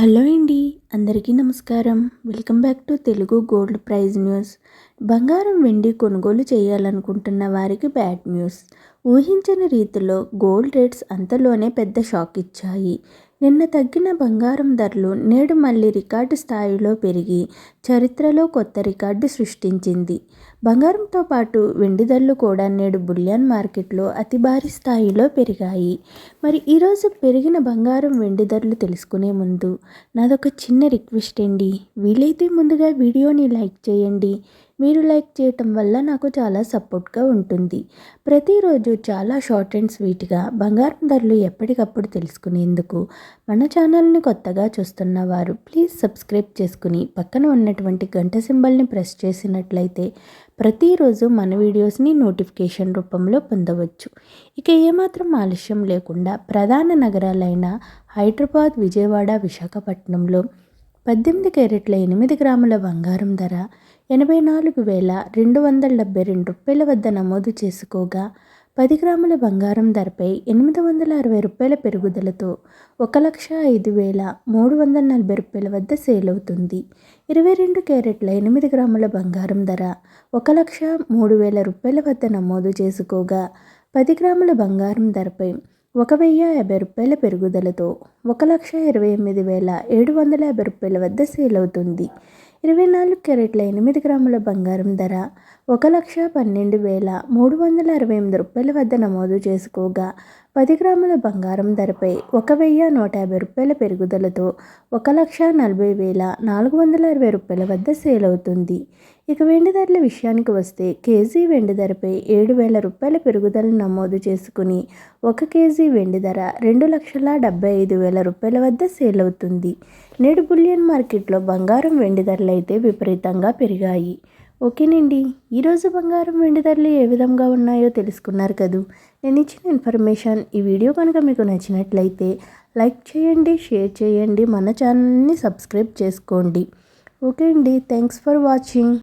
Hello అండి, అందరికీ నమస్కారం. Welcome back to Telugu gold price news. బంగారం వెండి కొనుగోలు చేయాలనుకుంటున్న వారికి బ్యాడ్ న్యూస్. ఊహించని రీతిలో గోల్డ్ రేట్స్ అంతలోనే పెద్ద షాక్ ఇచ్చాయి. నిన్న తగ్గిన బంగారం ధరలు నేడు మళ్ళీ రికార్డు స్థాయిలో పెరిగి చరిత్రలో కొత్త రికార్డు సృష్టించింది. బంగారంతో పాటు వెండి ధరలు కూడా నేడు బులియన్ మార్కెట్లో అతి భారీ స్థాయిలో పెరిగాయి. మరి ఈరోజు పెరిగిన బంగారం వెండి ధరలు తెలుసుకునే ముందు నాదొక చిన్న రిక్వెస్ట్ అండి. వీలైతే ముందుగా వీడియోని లైక్ చేయండి. మీరు లైక్ చేయటం వల్ల నాకు చాలా సపోర్ట్గా ఉంటుంది. ప్రతిరోజు చాలా షార్ట్ అండ్ స్వీట్గా బంగారం ధరలు ఎప్పటికప్పుడు తెలుసుకునేందుకు మన ఛానల్ని కొత్తగా చూస్తున్నవారు ప్లీజ్ సబ్స్క్రైబ్ చేసుకుని పక్కన ఉన్నటువంటి గంట సింబల్ని ప్రెస్ చేసినట్లయితే ప్రతిరోజు మన వీడియోస్ని నోటిఫికేషన్ రూపంలో పొందవచ్చు. ఇక ఏమాత్రం ఆలస్యం లేకుండా ప్రధాన నగరాలైన హైదరాబాద్, విజయవాడ, విశాఖపట్నంలో 18 క్యారెట్ల 8 గ్రాముల బంగారం ధర 84,272 రూపాయల వద్ద నమోదు చేసుకోగా 10 గ్రాముల బంగారం ధరపై 860 రూపాయల పెరుగుదలతో 1,05,340 రూపాయల వద్ద సేల్ అవుతుంది. 22 క్యారెట్ల 8 గ్రాముల బంగారం ధర 1,03,000 రూపాయల వద్ద నమోదు చేసుకోగా 10 గ్రాముల బంగారం ధరపై 1,050 రూపాయల పెరుగుదలతో 1,28,750 రూపాయల వద్ద సేల్ అవుతుంది. 24 క్యారెట్ల 8 గ్రాముల బంగారం ధర 1,12,368 రూపాయల వద్ద నమోదు చేసుకోగా 10 గ్రాముల బంగారం ధరపై 1,150 రూపాయల పెరుగుదలతో 1,40,460 రూపాయల వద్ద సేల్ అవుతుంది. ఇక వెండి ధరల విషయానికి వస్తే కేజీ వెండి ధరపై 7,000 రూపాయల పెరుగుదలను నమోదు చేసుకుని 1 కేజీ వెండి ధర 2,75,000 రూపాయల వద్ద సేల్ అవుతుంది. నేడు బులియన్ మార్కెట్లో బంగారం వెండి ధరలు అయితే విపరీతంగా పెరిగాయి. ఓకేనండి, ఈరోజు బంగారం వెండి ధరలు ఏ విధంగా ఉన్నాయో తెలుసుకున్నారు కదూ. నేను ఇచ్చిన ఇన్ఫర్మేషన్ ఈ వీడియో కనుక మీకు నచ్చినట్లయితే లైక్ చేయండి, షేర్ చేయండి, మన ఛానల్ని సబ్స్క్రైబ్ చేసుకోండి. ఓకే అండి, థ్యాంక్స్ ఫర్ వాచింగ్.